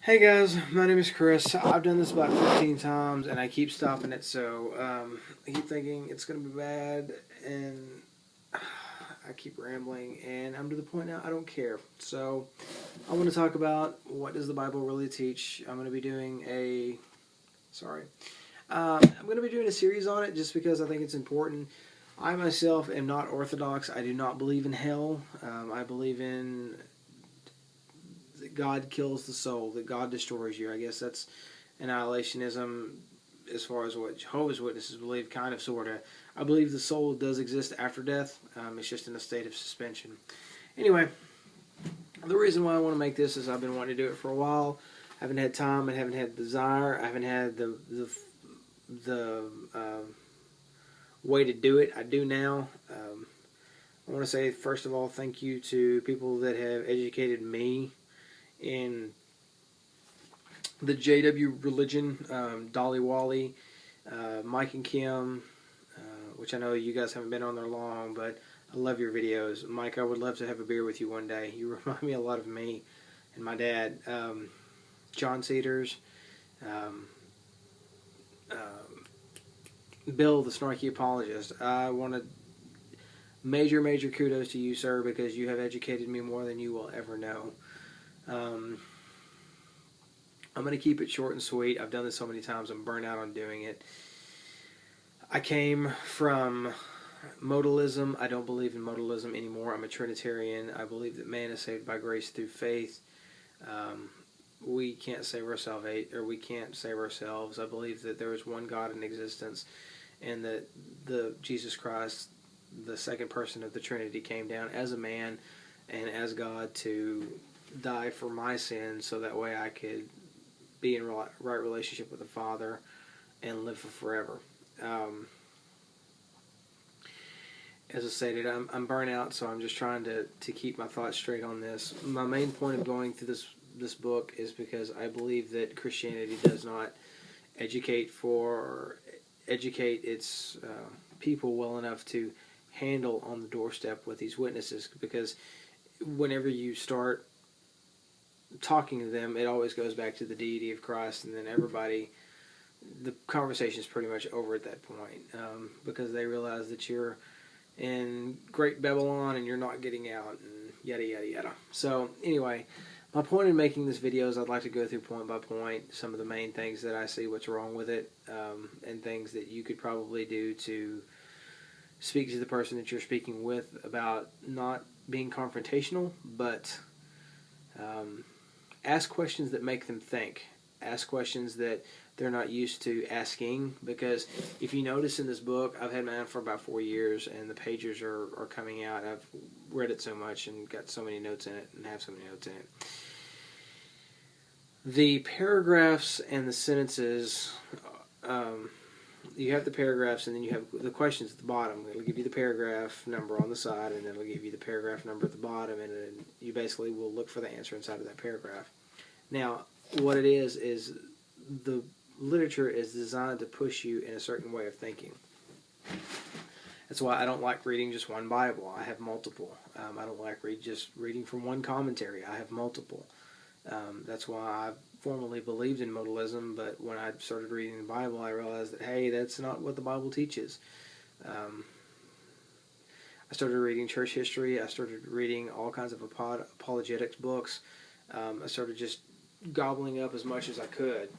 Hey guys, my name is Chris. I've done this about 15 times and I keep stopping it, so I keep thinking it's going to be bad and I keep rambling and I'm to the point now I don't care. So I want to talk about what does the Bible really teach. I'm going to be doing I'm going to be doing a series on it just because I think it's important. I myself am not Orthodox. I do not believe in hell. I believe in that God kills the soul, that God destroys you. I guess that's annihilationism as far as what Jehovah's Witnesses believe, kind of, sort of. I believe the soul does exist after death. It's just in a state of suspension. Anyway, the reason why I want to make this is I've been wanting to do it for a while. I haven't had time. I haven't had the desire. I haven't had the way to do it. I do now. I want to say, first of all, thank you to people that have educated me in the JW religion, Dolly Wally, Mike and Kim, which I know you guys haven't been on there long, but I love your videos. Mike, I would love to have a beer with you one day. You remind me a lot of me and my dad. John Cedars, Bill, the snarky apologist. I want to major kudos to you, sir, because you have educated me more than you will ever know. I'm going to keep it short and sweet. I've done this so many times. I'm burnt out on doing it. I came from modalism. I don't believe in modalism anymore. I'm a Trinitarian. I believe that man is saved by grace through faith. We can't save ourselves, we can't save ourselves. I believe that there is one God in existence, and that Jesus Christ, the second person of the Trinity, came down as a man and as God to die for my sins, so that way I could be in right relationship with the Father and live for forever. As I stated, I'm burnt out, so I'm just trying to keep my thoughts straight on this. My main point of going through this book is because I believe that Christianity does not educate its people well enough to handle on the doorstep with these witnesses, because whenever you start talking to them, it always goes back to the deity of Christ, and then the conversation is pretty much over at that point, because they realize that you're in Great Babylon and you're not getting out, and yada yada yada. So anyway, my point in making this video is I'd like to go through point by point some of the main things that I see what's wrong with it, and things that you could probably do to speak to the person that you're speaking with about not being confrontational, but ask questions that make them think. Ask questions that they're not used to asking, because if you notice in this book, I've had mine for about 4 years, and the pages are coming out. I've read it so much and got so many notes in it, and have so many notes in it. The paragraphs and the sentences, you have the paragraphs, and then you have the questions at the bottom. It'll give you the paragraph number on the side, and it'll give you the paragraph number at the bottom, and then you basically will look for the answer inside of that paragraph. Now, what it is the literature is designed to push you in a certain way of thinking. That's why I don't like reading just one Bible. I have multiple. I don't like just reading from one commentary. I have multiple. That's why I formerly believed in modalism, but when I started reading the Bible, I realized that, hey, that's not what the Bible teaches. I started reading church history. I started reading all kinds of apologetics books. I started just gobbling up as much as I could.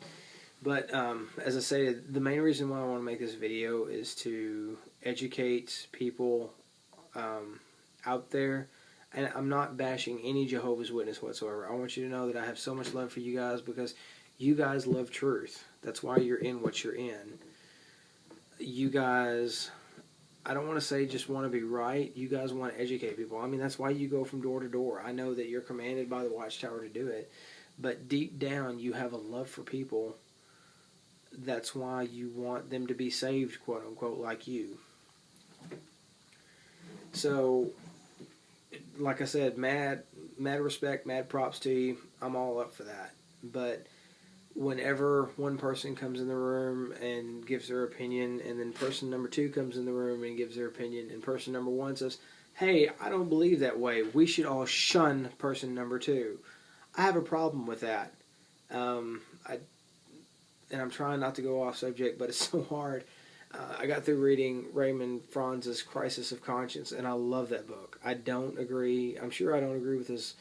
But as I said, the main reason why I want to make this video is to educate people out there. And I'm not bashing any Jehovah's Witness whatsoever. I want you to know that I have so much love for you guys, because you guys love truth. That's why you're in what you're in. You guys, I don't want to say just want to be right. You guys want to educate people. I mean, that's why you go from door to door. I know that you're commanded by the Watchtower to do it. But deep down, you have a love for people. That's why you want them to be saved, quote unquote, like you. So, like I said, mad respect, mad props to you. I'm all up for that. But whenever one person comes in the room and gives their opinion, and then person number 2 comes in the room and gives their opinion, and person number 1 says, hey, I don't believe that way, we should all shun person number 2. I have a problem with that. I and I'm trying not to go off subject, but it's so hard. I got through reading Raymond Franz's Crisis of Conscience, and I love that book. I don't agree. I'm sure I don't agree with his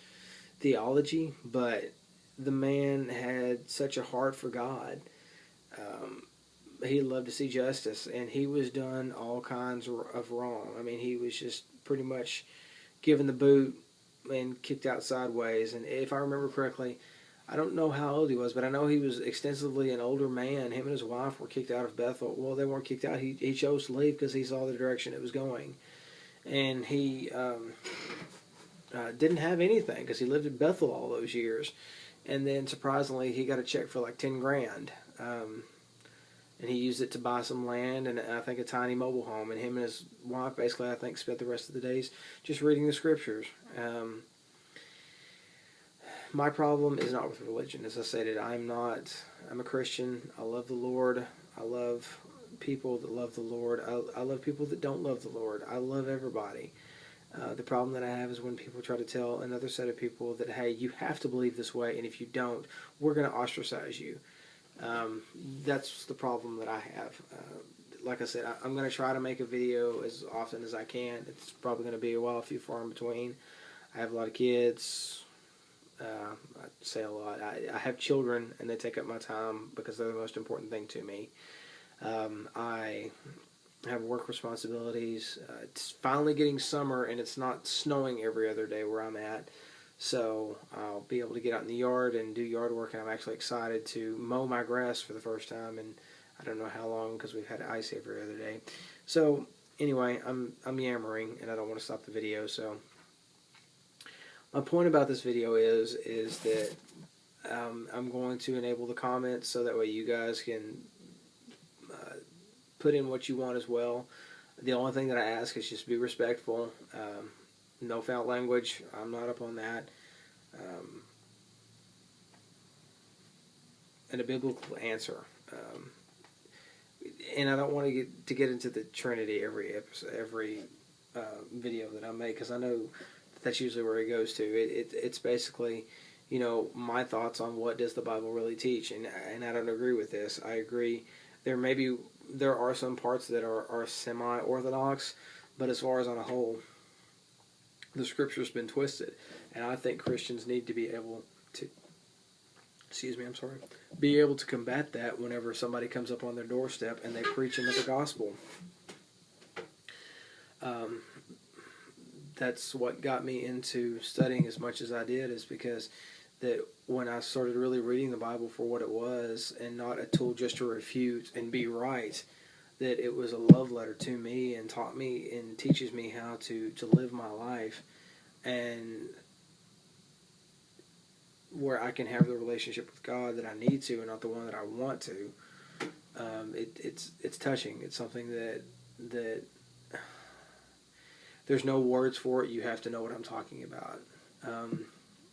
theology, but the man had such a heart for God. Um, he loved to see justice, and he was done all kinds of wrong. I mean, he was just pretty much given the boot and kicked out sideways. And if I remember correctly, I don't know how old he was, but I know he was extensively an older man. Him and his wife were kicked out of Bethel. Well, they weren't kicked out. He chose to leave because he saw the direction it was going. And he didn't have anything because he lived in Bethel all those years. And then, surprisingly, he got a check for like 10 grand. And he used it to buy some land and I think a tiny mobile home. And him and his wife basically, I think, spent the rest of the days just reading the scriptures. My problem is not with religion. As I stated, I'm a Christian. I love the Lord. I love people that love the Lord. I love people that don't love the Lord. I love everybody. The problem that I have is when people try to tell another set of people that, hey, you have to believe this way, and if you don't, we're going to ostracize you. That's the problem that I have. Like I said, I'm going to try to make a video as often as I can. It's probably going to be a while, few far in between. I have a lot of kids. I say a lot. I have children, and they take up my time because they're the most important thing to me. I have work responsibilities. It's finally getting summer, and it's not snowing every other day where I'm at. So I'll be able to get out in the yard and do yard work, and I'm actually excited to mow my grass for the first time, and I don't know how long because we've had ice every other day. So anyway, I'm yammering, and I don't want to stop the video. So my point about this video is that I'm going to enable the comments so that way you guys can put in what you want as well. The only thing that I ask is just be respectful. No foul language. I'm not up on that. And a biblical answer. And I don't want to get into the Trinity every episode, every video that I make, because I know that's usually where it goes to. It's basically, my thoughts on what does the Bible really teach, and I don't agree with this. I agree there are some parts that are semi-orthodox, but as far as on a whole, the scripture's been twisted, and I think Christians need to be able to, be able to combat that whenever somebody comes up on their doorstep and they preach another gospel. That's what got me into studying as much as I did, is because that when I started really reading the Bible for what it was and not a tool just to refute and be right, that it was a love letter to me and taught me and teaches me how to live my life, and where I can have the relationship with God that I need to and not the one that I want to. It's touching. It's something that there's no words for it. You have to know what I'm talking about.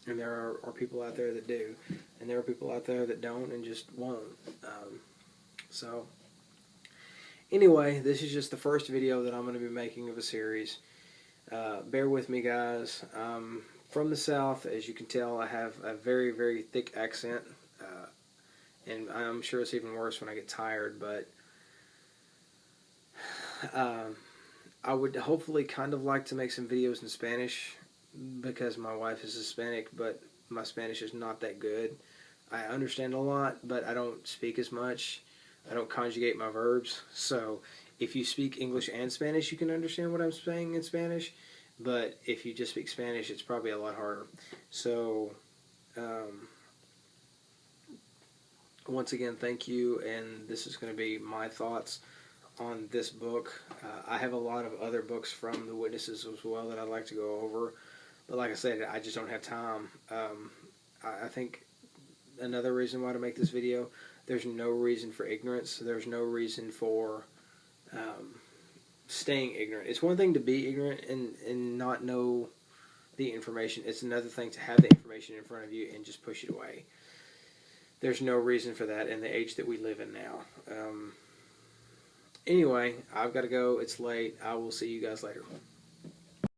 And there are people out there that do. And there are people out there that don't and just won't. So, anyway, this is just the first video that I'm going to be making of a series. Bear with me, guys. From the South, as you can tell, I have a very, very thick accent. And I'm sure it's even worse when I get tired, but I would hopefully kind of like to make some videos in Spanish, because my wife is Hispanic, but my Spanish is not that good. I understand a lot, but I don't speak as much. I don't conjugate my verbs. So if you speak English and Spanish, you can understand what I'm saying in Spanish. But if you just speak Spanish, it's probably a lot harder. So once again, thank you. And this is going to be my thoughts on this book. I have a lot of other books from the Witnesses as well that I'd like to go over. But like I said, I just don't have time. I think another reason why to make this video, there's no reason for ignorance. There's no reason for staying ignorant. It's one thing to be ignorant and not know the information. It's another thing to have the information in front of you and just push it away. There's no reason for that in the age that we live in now. Anyway, I've got to go. It's late. I will see you guys later.